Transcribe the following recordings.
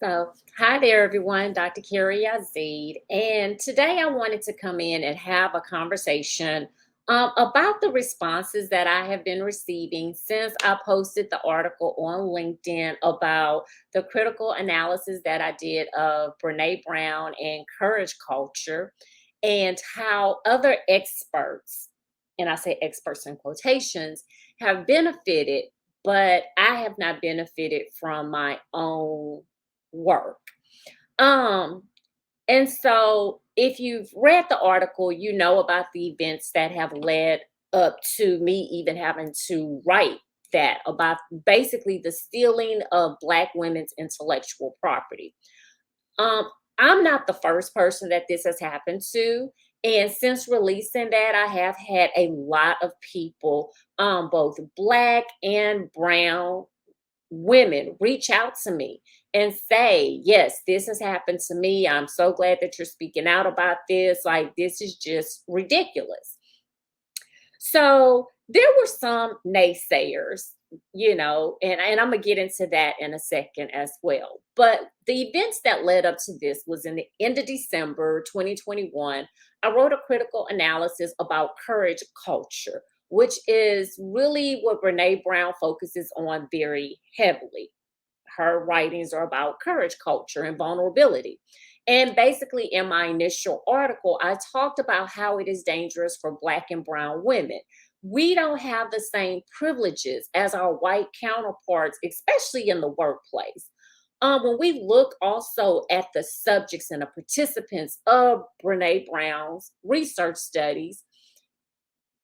Hi there, everyone. Dr. Carey Yazeed. And today I wanted to come in and have a conversation about the responses that I have been receiving since I posted the article on LinkedIn about the critical analysis that I did of Brene Brown and courage culture, and how other experts, and I say experts in quotations, have benefited, but I have not benefited from my own work. Um, and so if you've read the article, you know about the events that have led up to me even having to write that about basically the stealing of Black women's intellectual property. Um, I'm not the first person that this has happened to. And since releasing that, I have had a lot of people, both Black and Brown women, reach out to me and say, yes, this has happened to me. I'm so glad that you're speaking out about this. Like, this is just ridiculous. So there were some naysayers, and I'm gonna get into that in a second as well. But the events that led up to this was in the end of December 2021. I wrote a critical analysis about courage culture, which is really what Brene Brown focuses on very heavily. Her writings are about courage culture and vulnerability. And basically, in my initial article, I talked about how it is dangerous for Black and Brown women. We don't have the same privileges as our white counterparts, especially in the workplace. When we look also at the subjects and the participants of Brene Brown's research studies,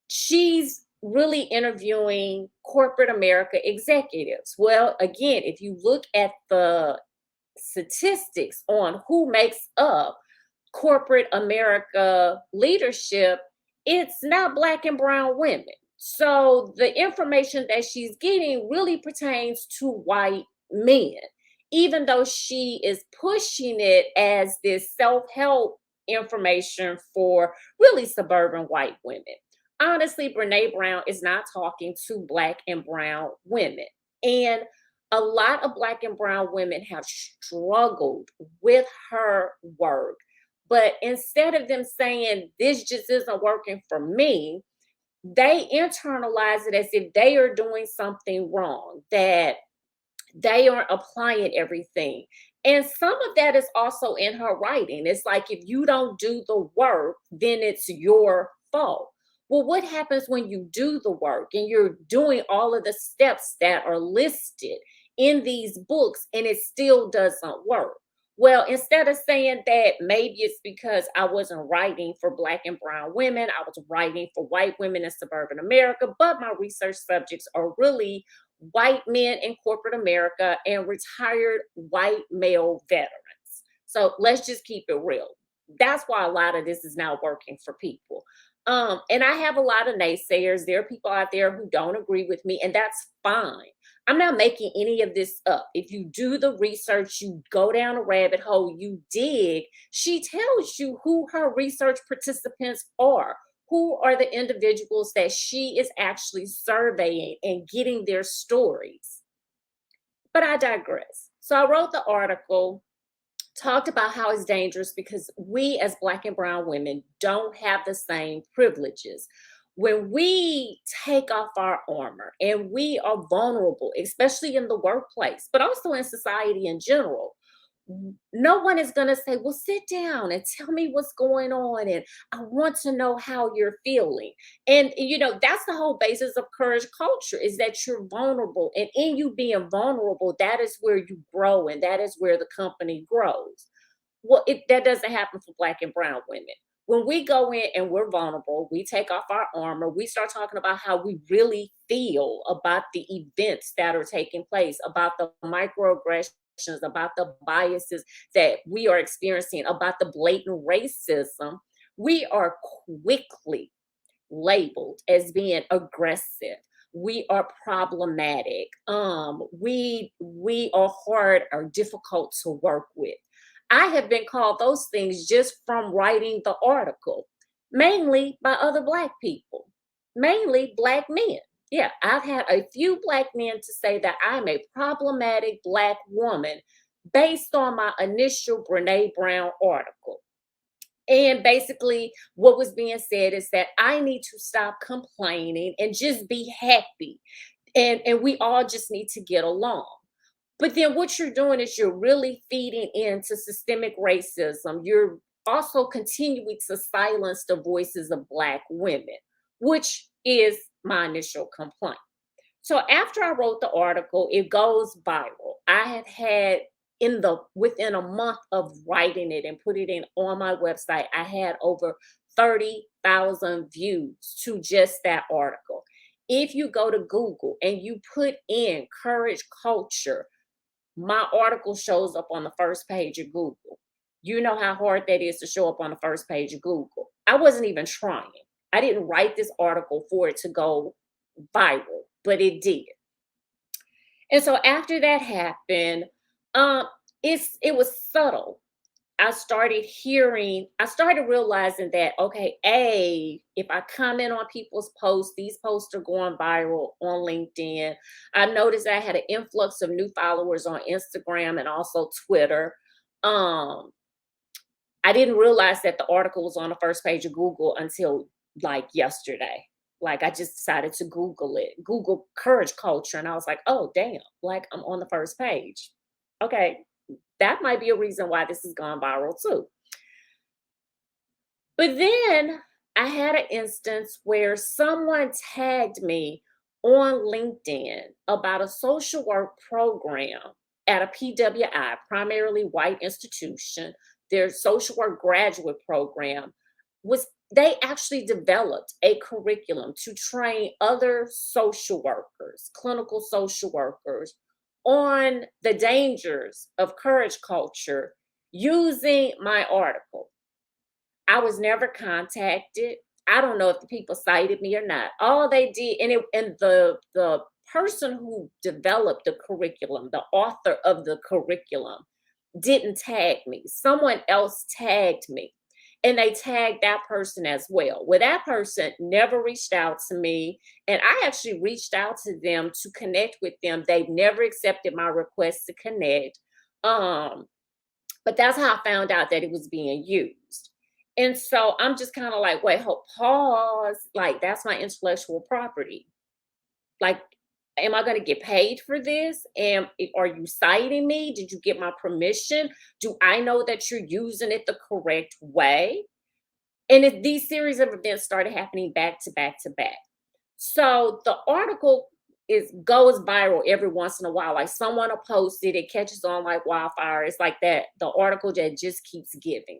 she's really interviewing corporate America executives. Well, again, if you look at the statistics on who makes up corporate America leadership, it's not Black and Brown women. So the information that she's getting really pertains to white men, even though she is pushing it as this self help information for really suburban white women. Honestly, Brene Brown is not talking to Black and Brown women. And a lot of Black and Brown women have struggled with her work. But instead of them saying, this just isn't working for me, they internalize it as if they are doing something wrong, that they aren't applying everything. And some of that is also in her writing. It's like, if you don't do the work, then it's your fault. Well, what happens when you do the work and you're doing all of the steps that are listed in these books and it still doesn't work? Well, instead of saying that maybe it's because I wasn't writing for Black and Brown women, I was writing for white women in suburban America, but my research subjects are really white men in corporate America and retired white male veterans. So let's just keep it real. That's why a lot of this is not working for people. And I have a lot of naysayers. There are people out there who don't agree with me, and that's fine. I'm not making any of this up. If you do the research, you go down a rabbit hole, you dig, she tells you who her research participants are. Who are the individuals that she is actually surveying and getting their stories? But I digress. So I wrote the article, talked about how it's dangerous because we as Black and Brown women don't have the same privileges. When we take off our armor and we are vulnerable, especially in the workplace, but also in society in general, no one is going to say, well, sit down and tell me what's going on. And I want to know how you're feeling. And, that's the whole basis of courage culture, is that you're vulnerable. And in you being vulnerable, that is where you grow and that is where the company grows. Well, that doesn't happen for Black and Brown women. When we go in and we're vulnerable, we take off our armor, we start talking about how we really feel about the events that are taking place, about the microaggressions, about the biases that we are experiencing, about the blatant racism. We are quickly labeled as being aggressive. We are problematic. We are hard or difficult to work with. I have been called those things just from writing the article, mainly by other Black people, mainly Black men. Yeah, I've had a few Black men to say that I'm a problematic Black woman based on my initial Brene Brown article. And basically, what was being said is that I need to stop complaining and just be happy. And we all just need to get along. But then what you're doing is you're really feeding into systemic racism. You're also continuing to silence the voices of Black women, which is my initial complaint. So after I wrote the article, it goes viral. I have had within a month of writing it and putting it on my website, I had over 30,000 views to just that article. If you go to Google and you put in courage culture, my article shows up on the first page of Google. You know how hard that is to show up on the first page of Google. I wasn't even trying. I didn't write this article for it to go viral, but it did. And so after that happened, um, it was subtle. I started realizing that, okay, if I comment on people's posts, these posts are going viral on LinkedIn. I noticed I had an influx of new followers on Instagram and also Twitter. Um, I didn't realize that the article was on the first page of Google until like yesterday. Like I just decided to Google it, Google courage culture, and I was like, oh damn, like I'm on the first page. Okay, that might be a reason why this has gone viral too. But then I had an instance where someone tagged me on LinkedIn about a social work program at a PWI, primarily white institution. Their social work graduate program was they actually developed a curriculum to train other social workers, clinical social workers, on the dangers of courage culture using my article. I was never contacted. I don't know if the people cited me or not. All they did, and the person who developed the curriculum, the author of the curriculum, didn't tag me. Someone else tagged me. And they tagged that person as well. Well, that person never reached out to me. And I actually reached out to them to connect with them. They've never accepted my request to connect. Um, but that's how I found out that it was being used. And so I'm just kind of like, wait, hold, pause. Like, that's my intellectual property. Like, am I going to get paid for this? Are you citing me? Did you get my permission? Do I know that you're using it the correct way? And these series of events started happening back to back to back. So the article goes viral every once in a while. Like someone will post it, it catches on like wildfire. It's like that, the article that just keeps giving.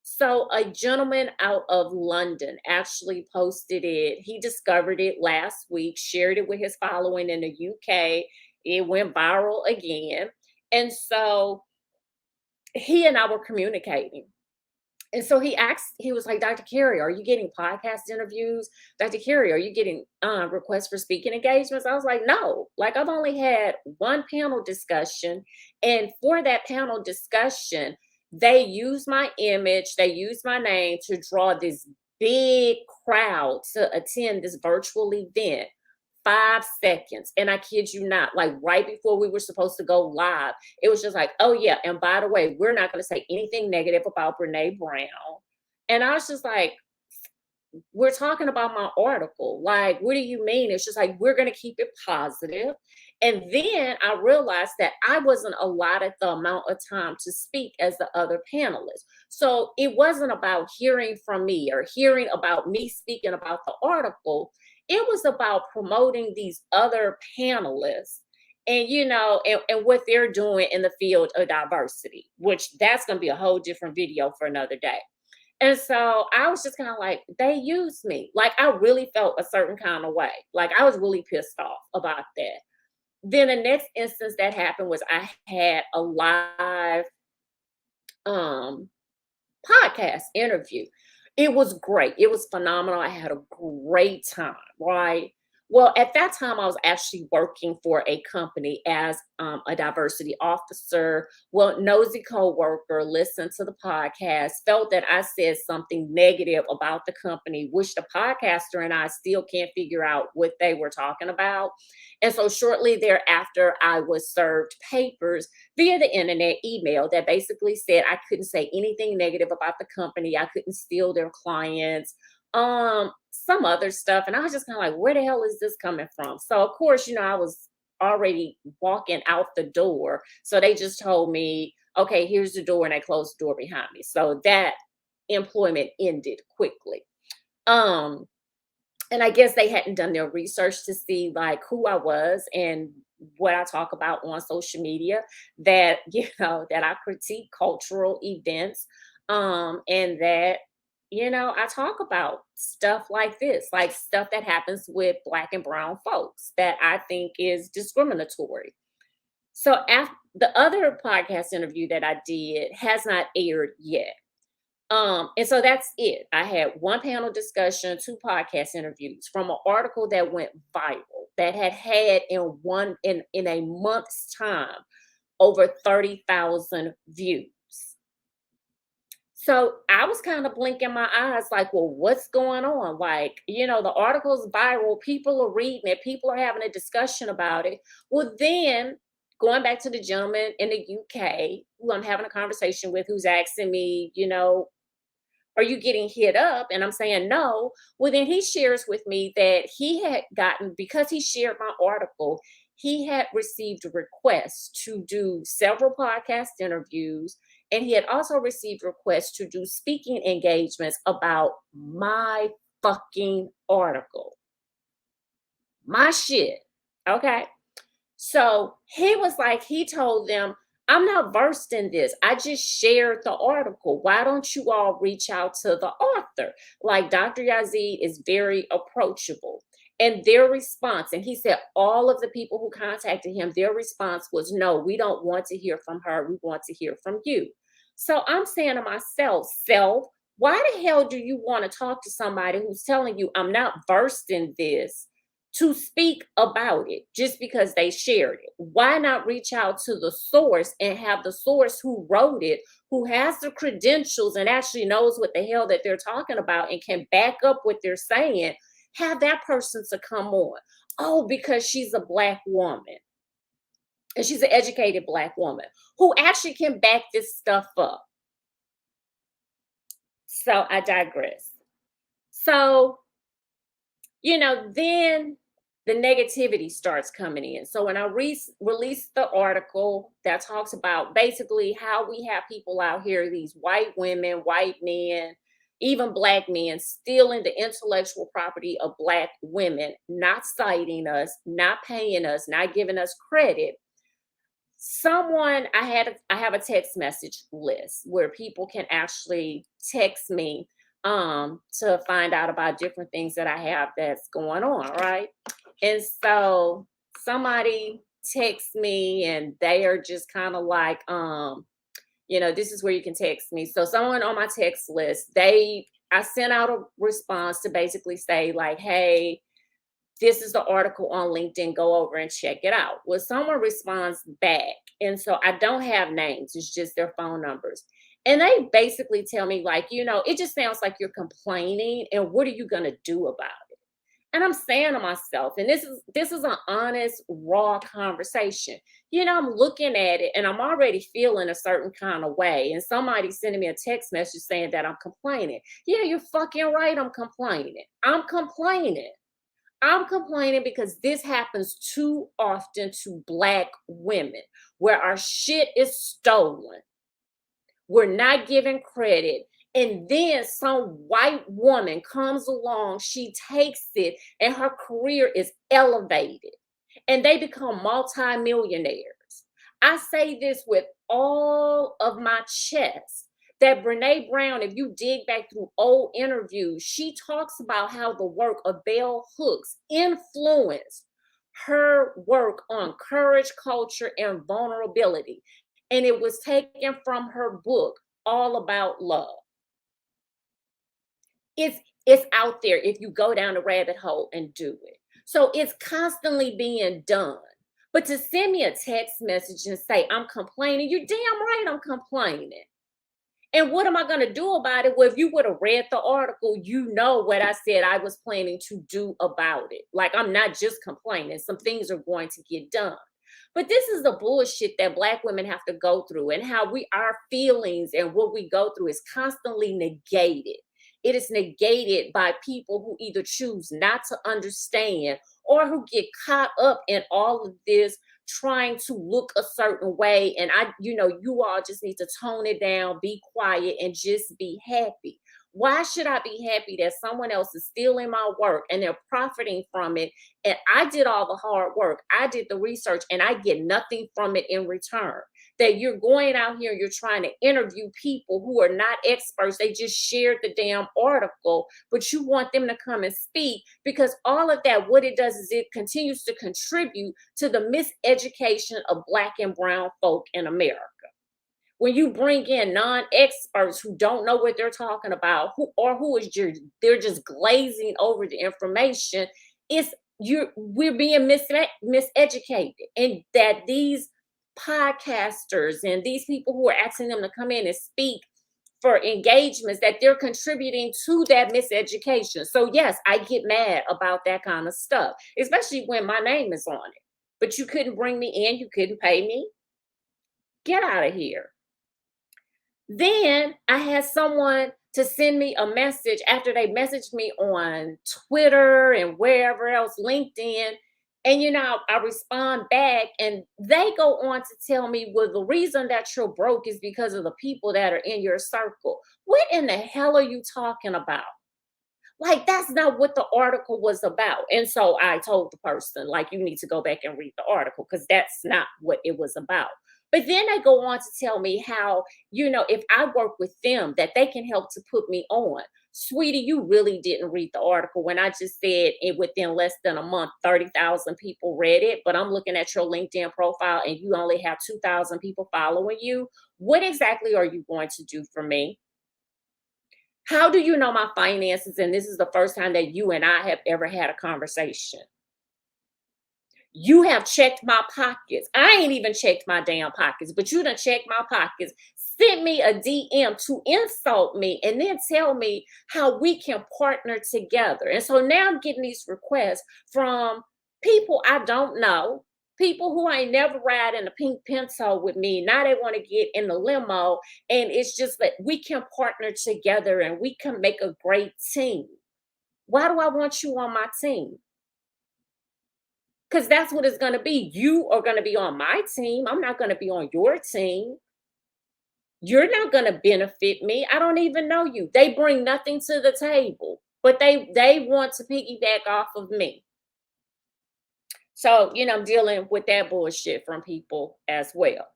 So a gentleman out of London actually posted it. He discovered it last week, shared it with his following in the UK. It went viral again. And so he and I were communicating. And so he was like, Dr. Carey, are you getting podcast interviews? Dr. Carey, are you getting requests for speaking engagements? I was like, no, like I've only had one panel discussion. And for that panel discussion, they used my image, they used my name to draw this big crowd to attend this virtual event. 5 seconds. And I kid you not, like right before we were supposed to go live, it was just like, oh yeah, and by the way, we're not going to say anything negative about Brene Brown. And I was just like, we're talking about my article. Like, what do you mean? It's just like, we're going to keep it positive. And then I realized that I wasn't allotted the amount of time to speak as the other panelists. So it wasn't about hearing from me or hearing about me speaking about the article. It was about promoting these other panelists and and what they're doing in the field of diversity, which that's going to be a whole different video for another day. And so I was just kind of like, they used me. Like I really felt a certain kind of way. Like I was really pissed off about that. Then the next instance that happened was I had a live um podcast interview. It was great. It was phenomenal. I had a great time, right? Well, at that time, I was actually working for a company as a diversity officer. Well, nosy coworker listened to the podcast, felt that I said something negative about the company, which the podcaster and I still can't figure out what they were talking about. And so, shortly thereafter, I was served papers via the internet email that basically said I couldn't say anything negative about the company, I couldn't steal their clients, some other stuff. And I was just kind of like, where the hell is this coming from? So of course, I was already walking out the door. So they just told me, okay, here's the door, and they closed the door behind me. So that employment ended quickly. Um, and I guess they hadn't done their research to see like who I was and what I talk about on social media, that that I critique cultural events, and that I talk about stuff like this, like stuff that happens with black and brown folks that I think is discriminatory. So after the other podcast interview that I did has not aired yet. And so that's it. I had one panel discussion, two podcast interviews from an article that went viral that had in a month's time over 30,000 views. So I was kind of blinking my eyes, like, well, what's going on? Like, the article's viral, people are reading it, people are having a discussion about it. Well, then going back to the gentleman in the UK who I'm having a conversation with, who's asking me, are you getting hit up? And I'm saying no. Well, then he shares with me that he had gotten, because he shared my article, he had received requests to do several podcast interviews. And he had also received requests to do speaking engagements about my fucking article, my shit. Okay. So he was like, he told them, I'm not versed in this. I just shared the article. Why don't you all reach out to the author? Like Dr. Yazeed is very approachable. And their response, and he said all of the people who contacted him, their response was, no, we don't want to hear from her. We want to hear from you. So I'm saying to myself, self, why the hell do you want to talk to somebody who's telling you I'm not versed in this, to speak about it just because they shared it? Why not reach out to the source and have the source who wrote it, who has the credentials and actually knows what the hell that they're talking about and can back up what they're saying, have that person to come on? Oh, because she's a Black woman, and she's an educated Black woman who actually can back this stuff up. So I digress. So then the negativity starts coming in. So when I released the article that talks about basically how we have people out here, these white women, white men, even Black men, stealing the intellectual property of Black women, not citing us, not paying us, not giving us credit. I have a text message list where people can actually text me to find out about different things that I have that's going on, right? And so somebody texts me and they are just kind of like, this is where you can text me. So someone on my text list, I sent out a response to basically say like, hey, this is the article on LinkedIn, go over and check it out. Well, someone responds back. And so I don't have names, it's just their phone numbers. And they basically tell me, like, it just sounds like you're complaining. And what are you going to do about it? And I'm saying to myself, and this is an honest, raw conversation. I'm looking at it and I'm already feeling a certain kind of way. And somebody's sending me a text message saying that I'm complaining. Yeah, you're fucking right. I'm complaining. I'm complaining because this happens too often to Black women, where our shit is stolen. We're not given credit. And then some white woman comes along, she takes it, and her career is elevated. And they become multimillionaires. I say this with all of my chest, that Brene Brown, if you dig back through old interviews, she talks about how the work of Bell Hooks influenced her work on courage, culture, and vulnerability. And it was taken from her book, All About Love. It's out there if you go down the rabbit hole and do it. So it's constantly being done. But to send me a text message and say, I'm complaining, you're damn right I'm complaining. And what am I going to do about it? Well, if you would have read the article, you know what I said I was planning to do about it. Like, I'm not just complaining, some things are going to get done. But this is the bullshit that Black women have to go through, and how our feelings and what we go through is constantly negated. It is negated by people who either choose not to understand or who get caught up in all of this trying to look a certain way. And you all just need to tone it down, be quiet, and just be happy. Why should I be happy that someone else is stealing my work and they're profiting from it? And I did all the hard work, I did the research, and I get nothing from it in return. That you're going out here, you're trying to interview people who are not experts. They just shared the damn article, but you want them to come and speak, because all of that, what it does is it continues to contribute to the miseducation of Black and brown folk in America. When you bring in non-experts who don't know what they're talking about, who is just, they're just glazing over the information, it's we're being miseducated. And that these podcasters and these people who are asking them to come in and speak for engagements, that they're contributing to that miseducation. So yes, I get mad about that kind of stuff, especially when my name is on it. But you couldn't bring me in, you couldn't pay me. Get out of here. Then I had someone to send me a message after they messaged me on Twitter and wherever else, LinkedIn. And I respond back, and they go on to tell me, well, the reason that you're broke is because of the people that are in your circle. What in the hell are you talking about? Like, that's not what the article was about. And so I told the person, like, you need to go back and read the article, because that's not what it was about. But then they go on to tell me how, if I work with them, that they can help to put me on. Sweetie, you really didn't read the article when I just said it within less than a month, 30,000 people read it. But I'm looking at your LinkedIn profile and you only have 2,000 people following you. What exactly are you going to do for me? How do you know my finances? And this is the first time that you and I have ever had a conversation. You have checked my pockets. I ain't even checked my damn pockets, but you done checked my pockets. Sent me a DM to insult me and then tell me how we can partner together. And so now I'm getting these requests from people I don't know, people who ain't never ride in a pink pencil with me. Now they want to get in the limo. And it's just that we can partner together and we can make a great team. Why do I want you on my team? Because that's what it's going to be. You are going to be on my team. I'm not going to be on your team. You're not going to benefit me. I don't even know you. They bring nothing to the table, but they want to piggyback off of me. So, I'm dealing with that bullshit from people as well.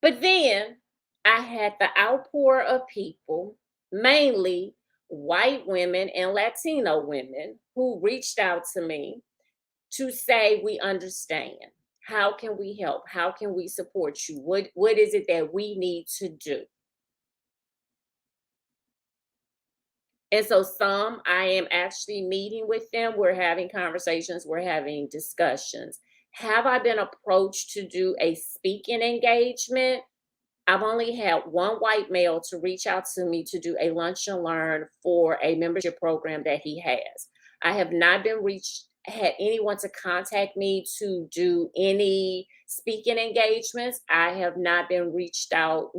But then I had the outpour of people, mainly white women and Latino women, who reached out to me to say, we understand. How can we help? How can we support you? What is it that we need to do? And so some, I am actually meeting with them. We're having conversations, we're having discussions. Have I been approached to do a speaking engagement? I've only had one white male to reach out to me to do a lunch and learn for a membership program that he has. I have not had anyone to contact me to do any speaking engagements. I have not been reached out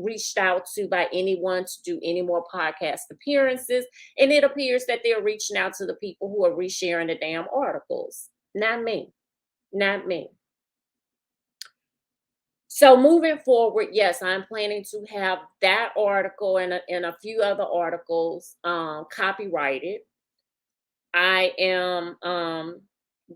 to by anyone to do any more podcast appearances. And it appears that they're reaching out to the people who are resharing the damn articles. Not me. Not me. So moving forward, yes, I'm planning to have that article and a few other articles copyrighted. I am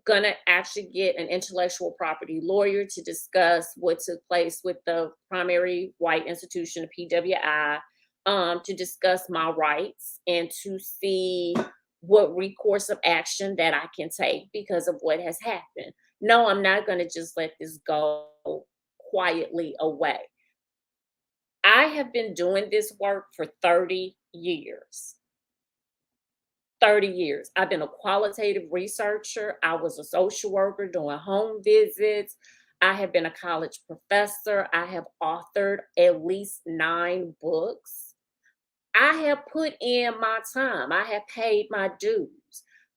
gonna actually get an intellectual property lawyer to discuss what took place with the primary white institution, the PWI, to discuss my rights and to see what recourse of action that I can take because of what has happened. No, I'm not gonna just let this go quietly away. I have been doing this work for 30 years. 30 years. I've been a qualitative researcher. I was a social worker doing home visits. I have been a college professor. I have authored at least 9 books. I have put in my time. I have paid my dues.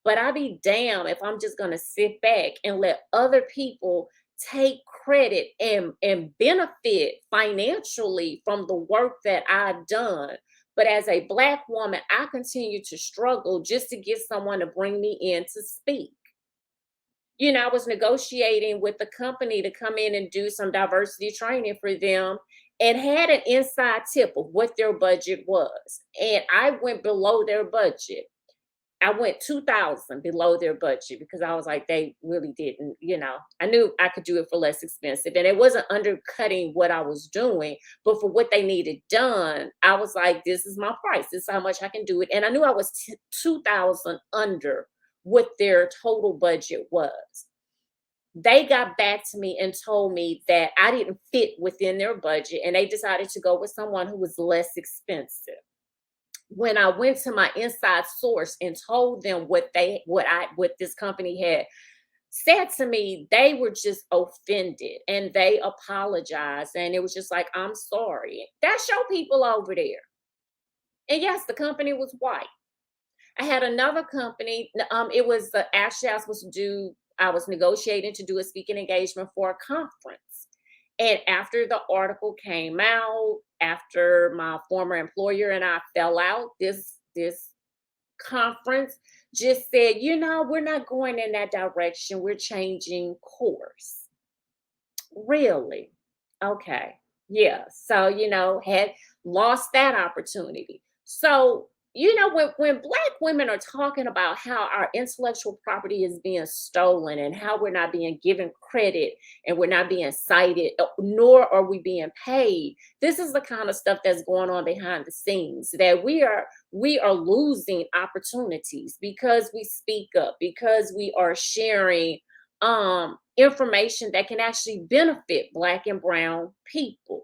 But I be damned if I'm just gonna sit back and let other people take credit and benefit financially from the work that I've done. But as a black woman, I continue to struggle just to get someone to bring me in to speak. I was negotiating with the company to come in and do some diversity training for them and had an inside tip of what their budget was. And I went below their budget. I went 2,000 below their budget because I was like, they really didn't. I knew I could do it for less expensive. And it wasn't undercutting what I was doing, but for what they needed done, I was like, this is my price. This is how much I can do it. And I knew I was 2,000 under what their total budget was. They got back to me and told me that I didn't fit within their budget and they decided to go with someone who was less expensive. When I went to my inside source and told them what this company had said to me, they were just offended and they apologized and it was just like, I'm sorry. That's your people over there. And yes, the company was white. I had another company. It was actually I was negotiating to do a speaking engagement for a conference. And after the article came out, after my former employer and I fell out, this conference just said, we're not going in that direction. We're changing course. Really? Okay. Yeah. So, had lost that opportunity. So, when black women are talking about how our intellectual property is being stolen and how we're not being given credit and we're not being cited, nor are we being paid, this is the kind of stuff that's going on behind the scenes, that we are losing opportunities because we speak up, because we are sharing information that can actually benefit black and brown people,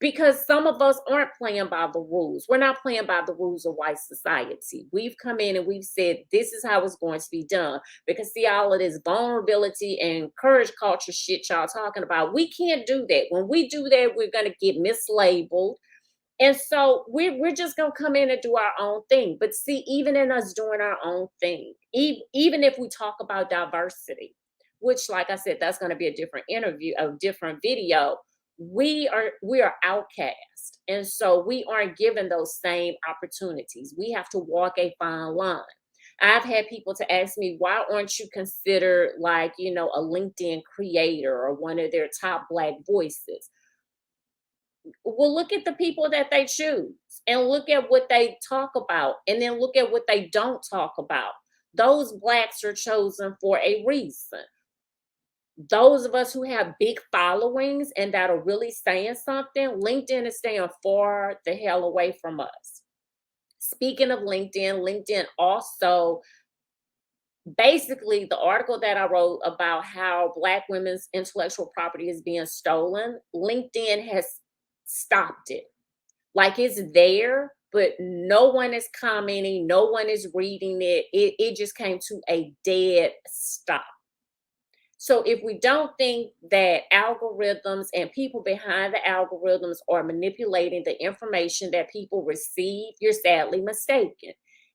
because some of us aren't playing by the rules. We're not playing by the rules of white society. We've come in and we've said this is how it's going to be done, because see, all of this vulnerability and courage culture shit y'all talking about, we can't do that. When we do that, we're going to get mislabeled. And so we're just going to come in and do our own thing. But see, even in us doing our own thing, even if we talk about diversity, which, like I said, that's going to be a different interview, a different video, we are outcast. And so we aren't given those same opportunities. We have to walk a fine line. I've had people to ask me, why aren't you considered like, a LinkedIn creator or one of their top black voices? Well, look at the people that they choose and look at what they talk about and then look at what they don't talk about. Those blacks are chosen for a reason. Those of us who have big followings and that are really saying something, LinkedIn is staying far the hell away from us. Speaking of LinkedIn, LinkedIn also, basically, the article that I wrote about how black women's intellectual property is being stolen, LinkedIn has stopped it. Like, it's there, but no one is commenting, no one is reading it. It just came to a dead stop. So if we don't think that algorithms and people behind the algorithms are manipulating the information that people receive, you're sadly mistaken.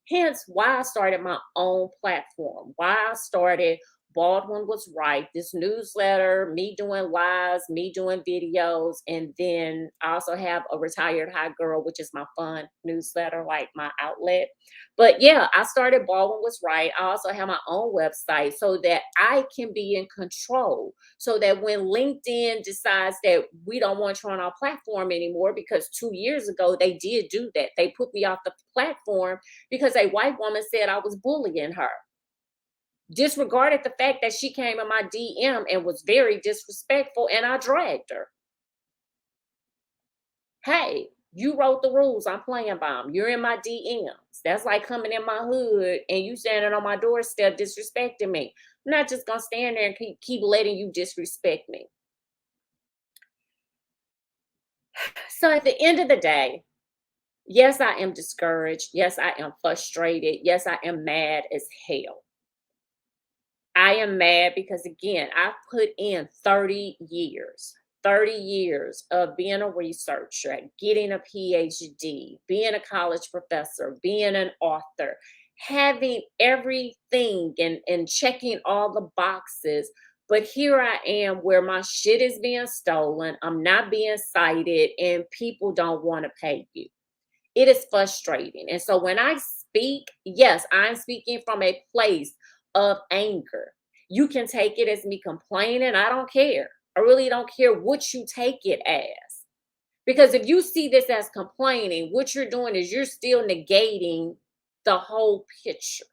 Hence why I started my own platform, why I started Baldwin Was Right, this newsletter, me doing lives, me doing videos, and then I also have a Retired High Girl, which is my fun newsletter, like my outlet. But yeah, I started Baldwin Was Right. I also have my own website so that I can be in control. So that when LinkedIn decides that we don't want you on our platform anymore, because 2 years ago they did do that, they put me off the platform because a white woman said I was bullying her. Disregarded the fact that she came in my DM and was very disrespectful, and I dragged her. Hey, you wrote the rules. I'm playing by them. You're in my DMs. That's like coming in my hood and you standing on my doorstep disrespecting me. I'm not just gonna stand there and keep letting you disrespect me. So at the end of the day, Yes, I am discouraged. Yes, I am frustrated. Yes, I am mad as hell. I am mad because again, I put in 30 years of being a researcher, getting a PhD, being a college professor, being an author, having everything and checking all the boxes. But here I am where my shit is being stolen. I'm not being cited, and people don't want to pay you. It is frustrating. And so when I speak, yes, I'm speaking from a place of anger. You can take it as me complaining. I don't care. I really don't care what you take it as. Because if you see this as complaining, what you're doing is you're still negating the whole picture.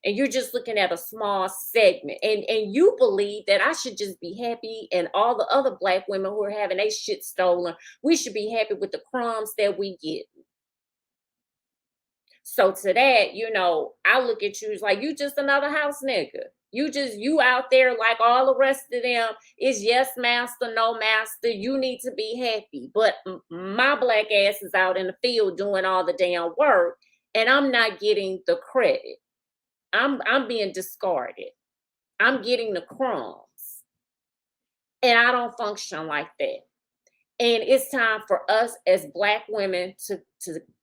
And you're just looking at a small segment. And you believe that I should just be happy, and all the other black women who are having their shit stolen, we should be happy with the crumbs that we get. So to that, I look at you as like you just another house nigga. You out there like all the rest of them is yes master, no master. You need to be happy. But my black ass is out in the field doing all the damn work, and I'm not getting the credit. I'm being discarded. I'm getting the crumbs. And I don't function like that. And it's time for us as black women to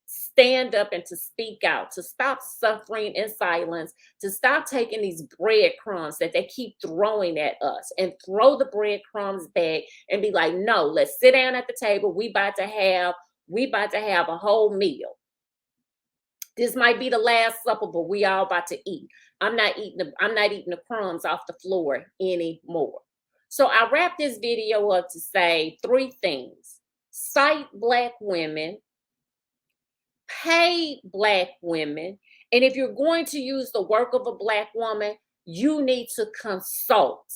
stand up and to speak out, to stop suffering in silence, to stop taking these breadcrumbs that they keep throwing at us, and throw the breadcrumbs back and be like, no, let's sit down at the table. We about to have a whole meal. This might be the last supper, but we all about to eat. I'm not eating the crumbs off the floor anymore. So I wrap this video up to say three things. Cite black women, pay black women, and if you're going to use the work of a black woman, you need to consult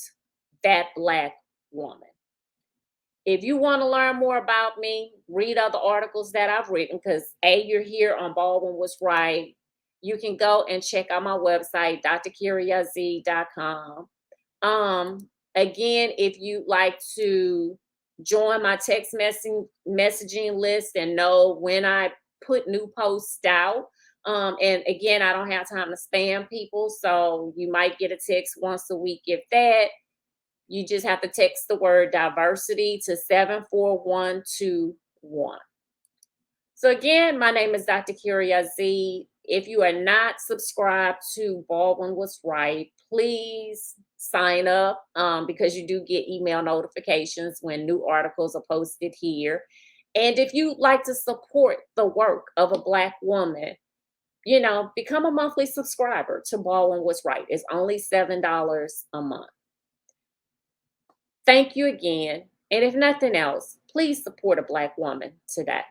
that black woman. If you want to learn more about me, read other articles that I've written because you're here on Baldwin Was Right. You can go and check out my website, drcareyyazeed.com. Again, if you'd like to join my text messaging list and know when I put new posts out. And again, I don't have time to spam people, so you might get a text once a week if that. You just have to text the word diversity to 74121. So again, my name is Dr. Carey Yazeed. If you are not subscribed to Baldwin Was Right, please sign up because you do get email notifications when new articles are posted here. And if you'd like to support the work of a Black woman, become a monthly subscriber to Baldwin Was Right. It's only $7 a month. Thank you again. And if nothing else, please support a Black woman today.